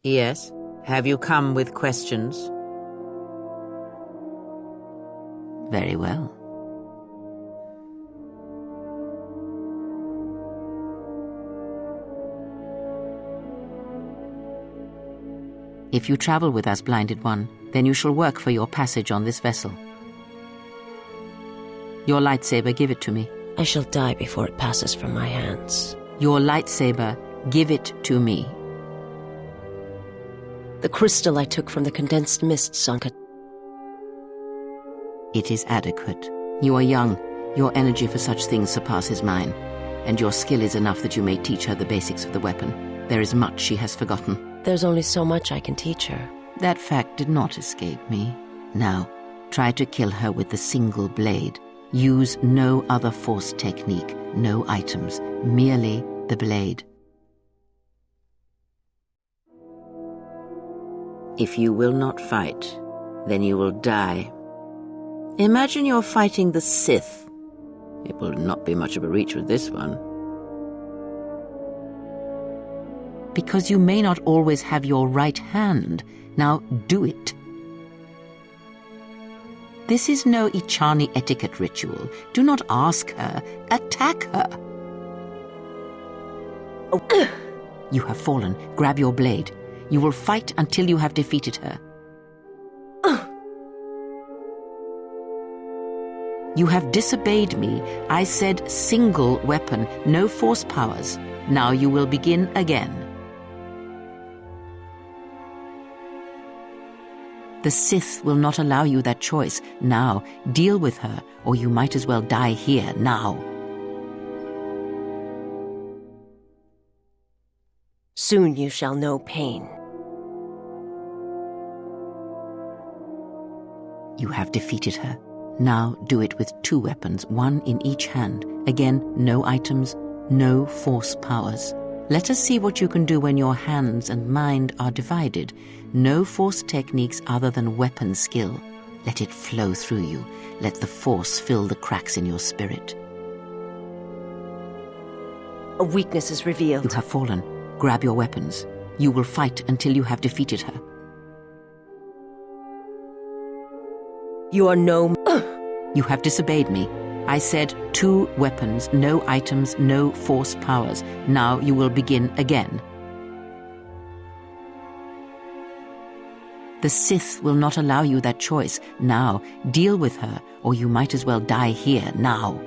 Yes? Have you come with questions? Very well. If you travel with us, Blinded One, then you shall work for your passage on this vessel. Your lightsaber, give it to me. I shall die before it passes from my hands. Your lightsaber, give it to me. The crystal I took from the condensed mist sunk it. It is adequate. You are young. Your energy for such things surpasses mine. And your skill is enough that you may teach her the basics of the weapon. There is much she has forgotten. There's only so much I can teach her. That fact did not escape me. Now, try to kill her with the single blade. Use no other force technique, no items, merely the blade. If you will not fight, then you will die. Imagine you're fighting the Sith. It will not be much of a reach with this one. Because you may not always have your right hand. Now do it. This is no Ichani etiquette ritual. Do not ask her. Attack her. Oh. You have fallen. Grab your blade. You will fight until you have defeated her. You have disobeyed me. I said single weapon, no force powers. Now you will begin again. The Sith will not allow you that choice. Now, deal with her, or you might as well die here, now. Soon you shall know pain. You have defeated her. Now do it with 2 weapons, 1 in each hand. Again, no items, no force powers. Let us see what you can do when your hands and mind are divided. No force techniques other than weapon skill. Let it flow through you. Let the force fill the cracks in your spirit. A weakness is revealed. You have fallen. Grab your weapons. You will fight until you have defeated her. You are no... You have disobeyed me. I said 2 weapons, no items, no force powers. Now you will begin again. The Sith will not allow you that choice. Now, deal with her, or you might as well die here, now.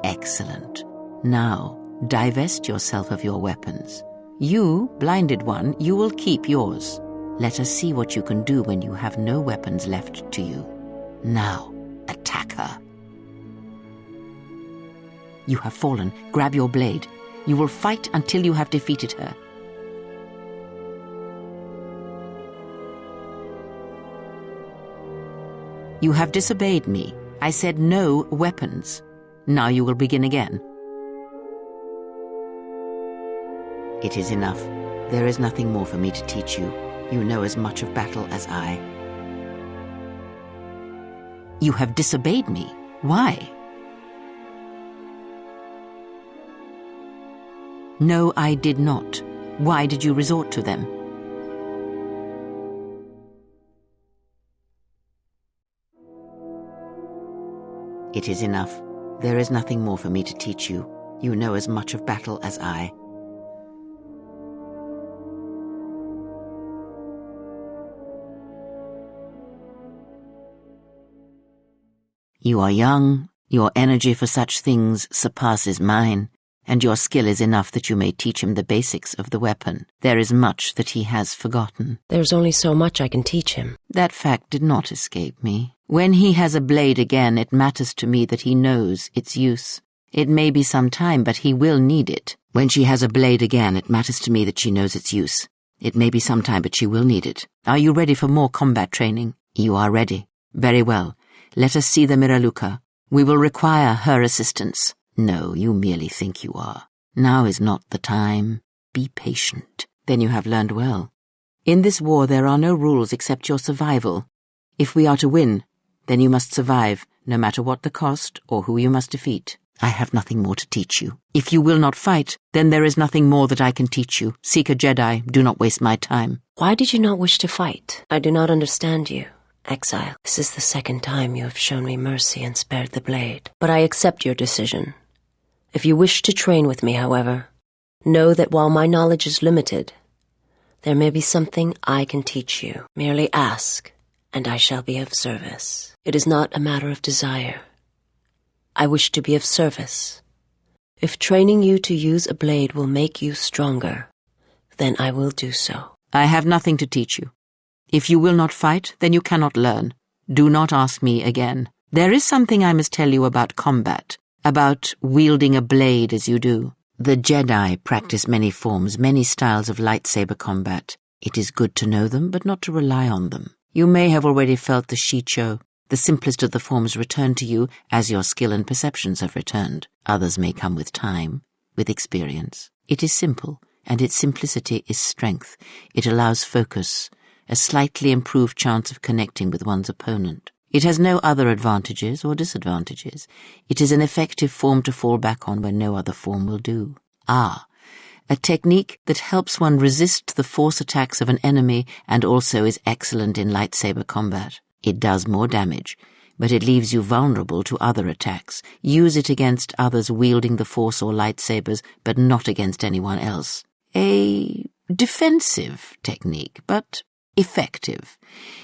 Excellent. Now, divest yourself of your weapons. You, Blinded One, you will keep yours. Let us see what you can do when you have no weapons left to you. Now, attack her. You have fallen. Grab your blade. You will fight until you have defeated her. You have disobeyed me. I said no weapons. Now you will begin again. It is enough. There is nothing more for me to teach you. You know as much of battle as I. You have disobeyed me. Why? No, I did not. Why did you resort to them? It is enough. There is nothing more for me to teach you. You know as much of battle as I. You are young, your energy for such things surpasses mine, and your skill is enough that you may teach him the basics of the weapon. There is much that he has forgotten. There's only so much I can teach him. That fact did not escape me. When he has a blade again, it matters to me that he knows its use. It may be some time, but he will need it. When she has a blade again, it matters to me that she knows its use. It may be some time, but she will need it. Are you ready for more combat training? You are ready. Very well. Let us see the Miraluka. We will require her assistance. No, you merely think you are. Now is not the time. Be patient. Then you have learned well. In this war there are no rules except your survival. If we are to win, then you must survive, no matter what the cost or who you must defeat. I have nothing more to teach you. If you will not fight, then there is nothing more that I can teach you. Seek a Jedi. Do not waste my time. Why did you not wish to fight? I do not understand you, Exile. This is the second time you have shown me mercy and spared the blade. But I accept your decision. If you wish to train with me, however, know that while my knowledge is limited, there may be something I can teach you. Merely ask, and I shall be of service. It is not a matter of desire. I wish to be of service. If training you to use a blade will make you stronger, then I will do so. I have nothing to teach you. If you will not fight, then you cannot learn. Do not ask me again. There is something I must tell you about combat, about wielding a blade as you do. The Jedi practice many forms, many styles of lightsaber combat. It is good to know them, but not to rely on them. You may have already felt the Shicho. The simplest of the forms return to you as your skill and perceptions have returned. Others may come with time, with experience. It is simple, and its simplicity is strength. It allows focus, a slightly improved chance of connecting with one's opponent. It has no other advantages or disadvantages. It is an effective form to fall back on when no other form will do. A technique that helps one resist the force attacks of an enemy and also is excellent in lightsaber combat. It does more damage, but it leaves you vulnerable to other attacks. Use it against others wielding the Force or lightsabers, but not against anyone else. A defensive technique, but effective.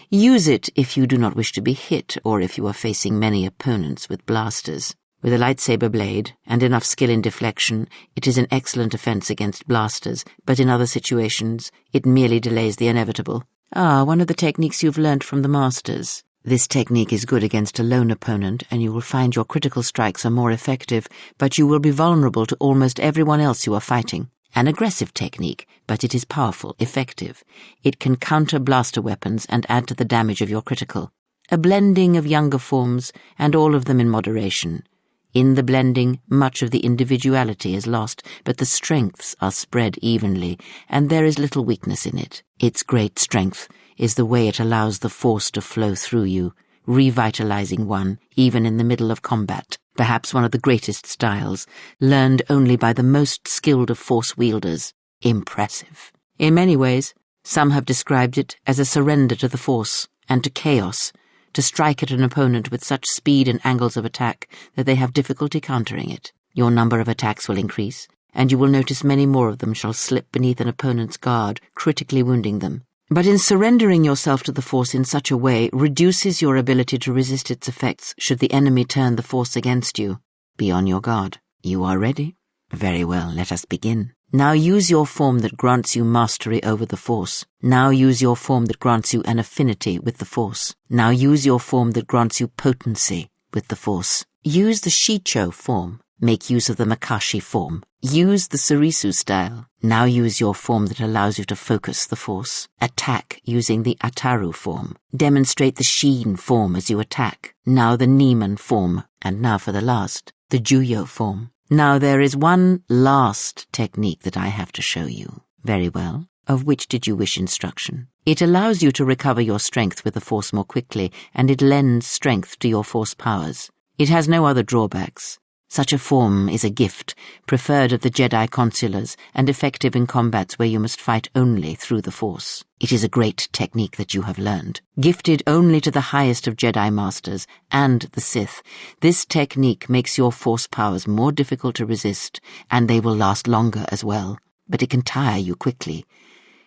Use it if you do not wish to be hit or if you are facing many opponents with blasters. With a lightsaber blade and enough skill in deflection, it is an excellent offense against blasters, but in other situations, it merely delays the inevitable. One of the techniques you've learned from the Masters. This technique is good against a lone opponent, and you will find your critical strikes are more effective, but you will be vulnerable to almost everyone else you are fighting. An aggressive technique, but it is powerful, effective. It can counter blaster weapons and add to the damage of your critical. A blending of younger forms, and all of them in moderation. In the blending, much of the individuality is lost, but the strengths are spread evenly, and there is little weakness in it. Its great strength is the way it allows the Force to flow through you, revitalizing one, even in the middle of combat. Perhaps one of the greatest styles, learned only by the most skilled of Force wielders. Impressive. In many ways, some have described it as a surrender to the Force and to chaos, to strike at an opponent with such speed and angles of attack that they have difficulty countering it. Your number of attacks will increase, and you will notice many more of them shall slip beneath an opponent's guard, critically wounding them. But in surrendering yourself to the Force in such a way reduces your ability to resist its effects should the enemy turn the Force against you. Be on your guard. You are ready? Very well, let us begin. Now use your form that grants you mastery over the Force. Now use your form that grants you an affinity with the Force. Now use your form that grants you potency with the Force. Use the Shicho form. Make use of the Makashi form. Use the Surisu style. Now use your form that allows you to focus the Force. Attack using the Ataru form. Demonstrate the Sheen form as you attack. Now the Nieman form. And now for the last, the Juyo form. Now there is one last technique that I have to show you. Very well. Of which did you wish instruction? It allows you to recover your strength with the Force more quickly, and it lends strength to your Force powers. It has no other drawbacks. Such a form is a gift, preferred of the Jedi consulars, and effective in combats where you must fight only through the Force. It is a great technique that you have learned. Gifted only to the highest of Jedi Masters and the Sith, this technique makes your Force powers more difficult to resist, and they will last longer as well. But it can tire you quickly.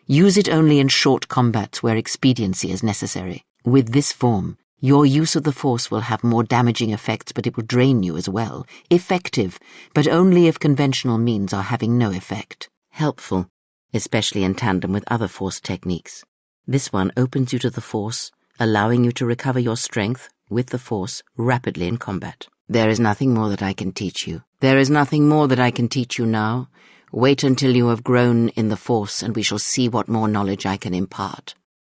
Use it only in short combats where expediency is necessary. With this form, your use of the Force will have more damaging effects, but it will drain you as well. Effective, but only if conventional means are having no effect. Helpful, especially in tandem with other Force techniques. This one opens you to the Force, allowing you to recover your strength with the Force rapidly in combat. There is nothing more that I can teach you. There is nothing more that I can teach you now. Wait until you have grown in the Force, and we shall see what more knowledge I can impart.